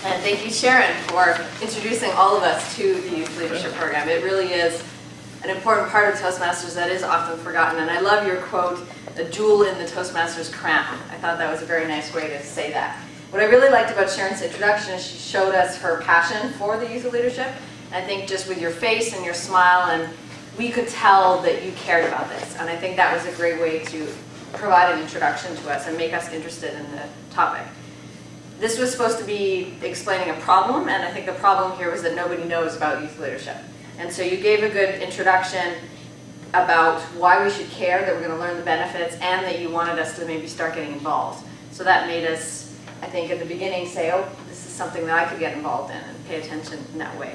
And thank you, Sharon, for introducing all of us to the Youth Leadership Program. It really is an important part of Toastmasters that is often forgotten. And I love your quote, "a jewel in the Toastmasters crown." I thought that was a very nice way to say that. What I really liked about Sharon's introduction is she showed us her passion for the youth leadership. And I think just with your face and your smile, and we could tell that you cared about this. And I think that was a great way to provide an introduction to us and make us interested in the topic. This was supposed to be explaining a problem, and I think the problem here was that nobody knows about youth leadership. And so you gave a good introduction about why we should care, that we're going to learn the benefits, and that you wanted us to maybe start getting involved. So that made us, I think, at the beginning say, oh, this is something that I could get involved in and pay attention in that way.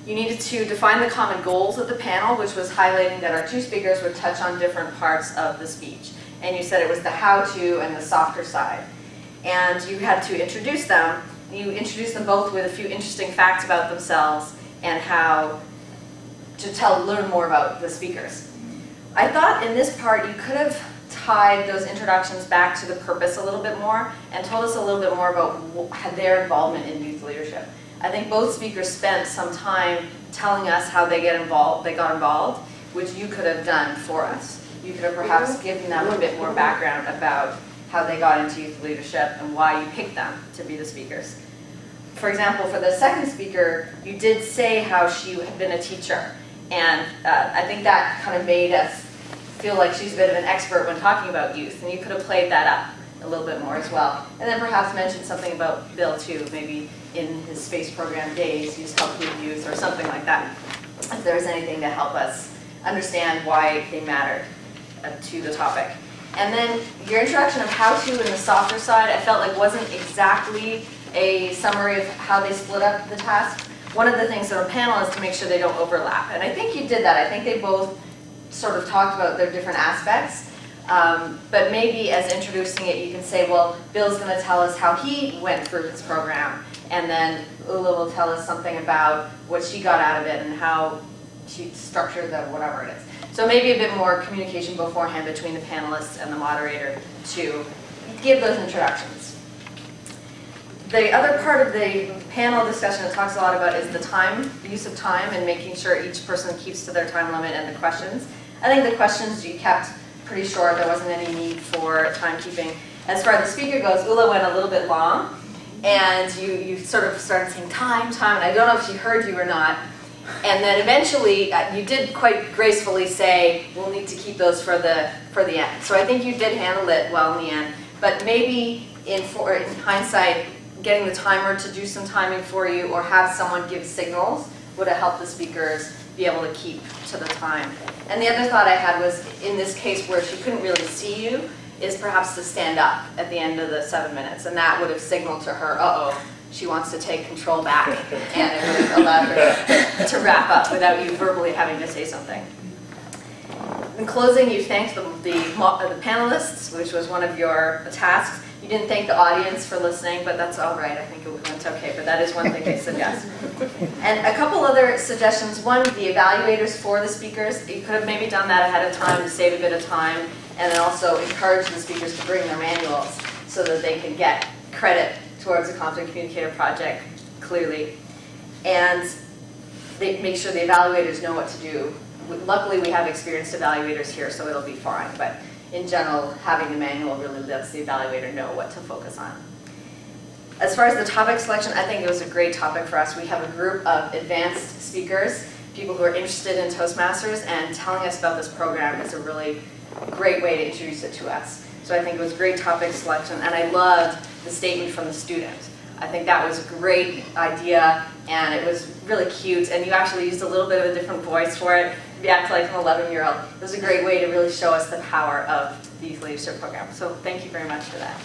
You needed to define the common goals of the panel, which was highlighting that our two speakers would touch on different parts of the speech. And you said it was the how-to and the softer side. And you had to introduce them. You introduced them both with a few interesting facts about themselves and how to learn more about the speakers. I thought in this part you could have tied those introductions back to the purpose a little bit more and told us a little bit more about their involvement in youth leadership. I think both speakers spent some time telling us how they got involved, which you could have done for us. You could have perhaps given them a bit more background about how they got into youth leadership and why you picked them to be the speakers. For example, for the second speaker, you did say how she had been a teacher, and I think that kind of made us feel like she's a bit of an expert when talking about youth, and you could have played that up a little bit more as well. And then perhaps mention something about Bill too, maybe in his space program days, he's helped with youth or something like that, if there was anything to help us understand why they mattered to the topic. And then your introduction of how-to and the softer side, I felt like wasn't exactly a summary of how they split up the task. One of the things on a panel is to make sure they don't overlap. And I think you did that. I think they both sort of talked about their different aspects. But maybe as introducing it, you can say, well, Bill's going to tell us how he went through his program. And then Ula will tell us something about what she got out of it and how she structured the whatever it is. So maybe a bit more communication beforehand between the panelists and the moderator to give those introductions. The other part of the panel discussion that talks a lot about is the time, the use of time, and making sure each person keeps to their time limit and the questions. I think the questions you kept pretty short. There wasn't any need for timekeeping. As far as the speaker goes, Ula went a little bit long, and you sort of started saying time, and I don't know if she heard you or not. And then eventually, you did quite gracefully say, we'll need to keep those for the end. So I think you did handle it well in the end. But maybe in hindsight, getting the timer to do some timing for you or have someone give signals would have helped the speakers be able to keep to the time. And the other thought I had was, in this case where she couldn't really see you, is perhaps to stand up at the end of the 7 minutes. And that would have signaled to her, uh-oh, she wants to take control back, and it would have allowed her to wrap up without you verbally having to say something. In closing, you thanked the panelists, which was one of your tasks. You didn't thank the audience for listening, but that's all right. I think it went okay, but that is one thing they said yes. And a couple other suggestions. One, the evaluators for the speakers. You could have maybe done that ahead of time to save a bit of time, and then also encourage the speakers to bring their manuals so that they can get credit towards the Competent Communicator project clearly. And they make sure the evaluators know what to do. Luckily, we have experienced evaluators here, so it'll be fine. But in general, having the manual really lets the evaluator know what to focus on. As far as the topic selection, I think it was a great topic for us. We have a group of advanced speakers, people who are interested in Toastmasters, and telling us about this program is a really great way to introduce it to us. So I think it was great topic selection, and I loved the statement from the student. I think that was a great idea, and it was really cute, and you actually used a little bit of a different voice for it. You act like an 11-year-old. It was a great way to really show us the power of the Youth Leadership Program. So thank you very much for that.